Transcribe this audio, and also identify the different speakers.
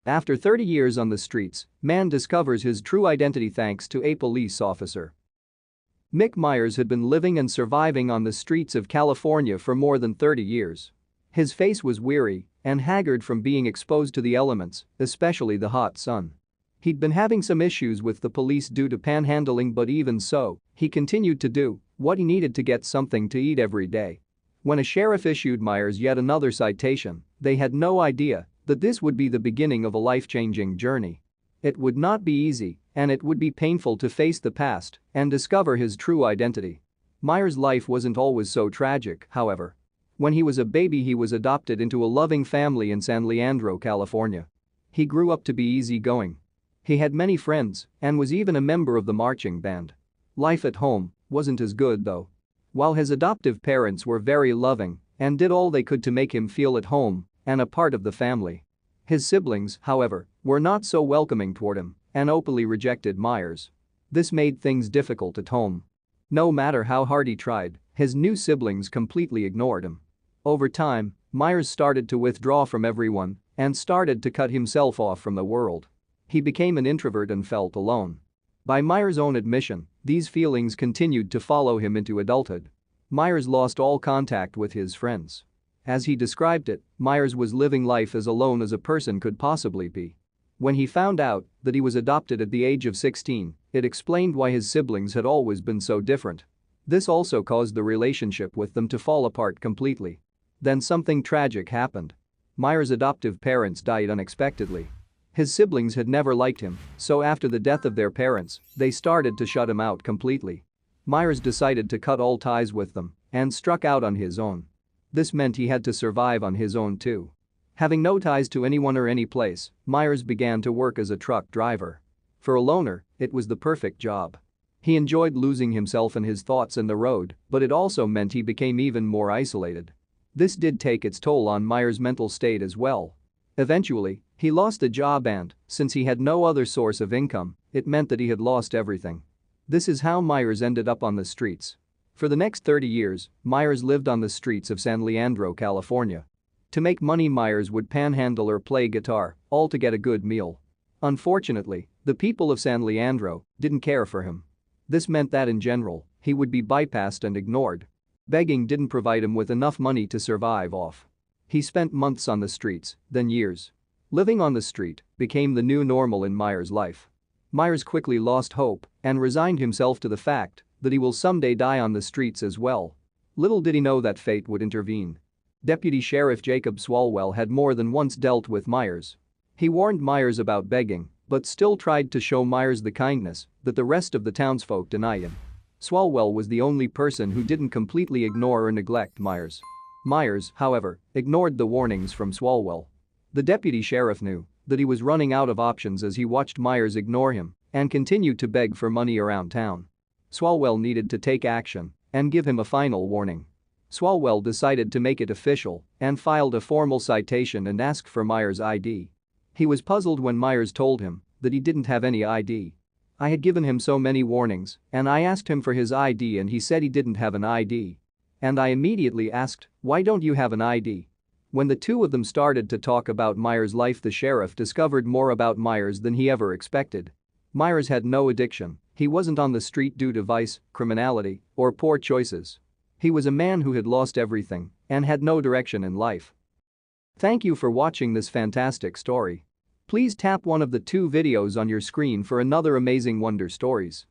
Speaker 1: After 30 years on the streets, man discovers his true identity thanks to a police officer. Mick Myers had been living and surviving on the streets of California for more than 30 years. His face was weary and haggard from being exposed to the elements, especially the hot sun. He'd been having some issues with the police due to panhandling, but even so, he continued to do what he needed to get something to eat every day. When a sheriff issued Myers yet another citation, they had no idea that this would be the beginning of a life-changing journey. It would not be easy, and it would be painful to face the past and discover his true identity. Myers' life wasn't always so tragic, however. When he was a baby, he was adopted into a loving family in San Leandro, California. He grew up to be easygoing. He had many friends and was even a member of the marching band. Life at home wasn't as good though. While his adoptive parents were very loving and did all they could to make him feel at home and a part of the family, his siblings, however, were not so welcoming toward him and openly rejected Myers. This made things difficult at home. No matter how hard he tried, his new siblings completely ignored him. Over time, Myers started to withdraw from everyone and started to cut himself off from the world. He became an introvert and felt alone. By Myers' own admission, these feelings continued to follow him into adulthood. Myers lost all contact with his friends. As he described it, Myers was living life as alone as a person could possibly be. When he found out that he was adopted at the age of 16, it explained why his siblings had always been so different. This also caused the relationship with them to fall apart completely. Then something tragic happened. Myers' adoptive parents died unexpectedly. His siblings had never liked him, so after the death of their parents, they started to shut him out completely. Myers decided to cut all ties with them and struck out on his own. This meant he had to survive on his own too. Having no ties to anyone or any place, Myers began to work as a truck driver. For a loner, it was the perfect job. He enjoyed losing himself and his thoughts in the road, but it also meant he became even more isolated. This did take its toll on Myers' mental state as well. Eventually, he lost the job and, since he had no other source of income, it meant that he had lost everything. This is how Myers ended up on the streets. For the next 30 years, Myers lived on the streets of San Leandro, California. To make money, Myers would panhandle or play guitar, all to get a good meal. Unfortunately, the people of San Leandro didn't care for him. This meant that in general, he would be bypassed and ignored. Begging didn't provide him with enough money to survive off. He spent months on the streets, then years. Living on the street became the new normal in Myers' life. Myers quickly lost hope and resigned himself to the fact that he will someday die on the streets as well. Little did he know that fate would intervene. Deputy Sheriff Jacob Swalwell had more than once dealt with Myers. He warned Myers about begging, but still tried to show Myers the kindness that the rest of the townsfolk denied him. Swalwell was the only person who didn't completely ignore or neglect Myers. Myers, however, ignored the warnings from Swalwell. The deputy sheriff knew that he was running out of options as he watched Myers ignore him and continued to beg for money around town. Swalwell needed to take action and give him a final warning. Swalwell decided to make it official and filed a formal citation and asked for Myers' ID. He was puzzled when Myers told him that he didn't have any ID. I had given him so many warnings and I asked him for his ID and he said he didn't have an ID. And I immediately asked, why don't you have an ID? When the two of them started to talk about Myers' life, the sheriff discovered more about Myers than he ever expected. Myers had no addiction, he wasn't on the street due to vice, criminality, or poor choices. He was a man who had lost everything and had no direction in life. Thank you for watching this fantastic story. Please tap one of the two videos on your screen for another amazing Wonder Stories.